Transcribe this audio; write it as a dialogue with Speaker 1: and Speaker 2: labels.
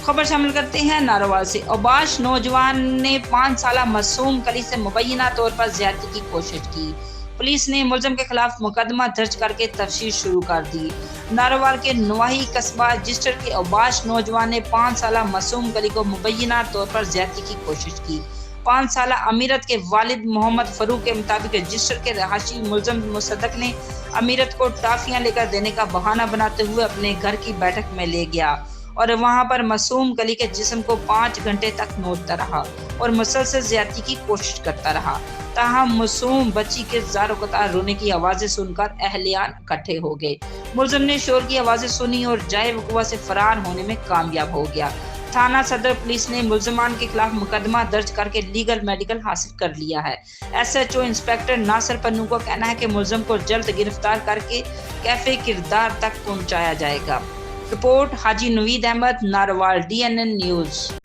Speaker 1: खबर शामिल करते हैं नारोवाल से। अबाश नौजवान ने 5 साल मासूम कली से मुबैना तौर पर ज्यादती की कोशिश की। पुलिस ने मुलजम के खिलाफ मुकदमा दर्ज करके तफ्तीश शुरू कर दी। नारोवाल के नवाही कस्बा रजिस्टर के अबाश नौजवान ने 5 साल मासूम कली को मुबैना तौर पर ज्यादती की कोशिश की। 5 साल अमीरत के वालिद मोहम्मद फरूक के मुताबिक रजिस्टर के रहाशी मुलजम मुसद्दक ने अमीरत को टाफियां लेकर देने का बहाना बनाते हुए अपने घर की बैठक में ले गया और वहां पर मासूम कली के जिस्म को 5 घंटे तक नोचता रहा और मुसलसल ज्यादती की कोशिश करता रहा। ताहम मासूम बच्ची के ज़ारो कतार रोने की आवाज़ें सुनकर अहलियान इकट्ठे हो गए। मुलजिम ने शोर की आवाज़ें सुनी और जाए वक़ुआ से फरार होने में कामयाब हो गया। थाना सदर पुलिस ने मुलजमान के खिलाफ मुकदमा दर्ज करके लीगल मेडिकल हासिल कर लिया है। SHO इंस्पेक्टर नासिर पन्नू का कहना है कि मुलजिम को जल्द गिरफ्तार करके कैफे किरदार तक पहुंचाया जाएगा। रिपोर्ट हाजी नवीद अहमद, नारोवाल, DNN न्यूज़।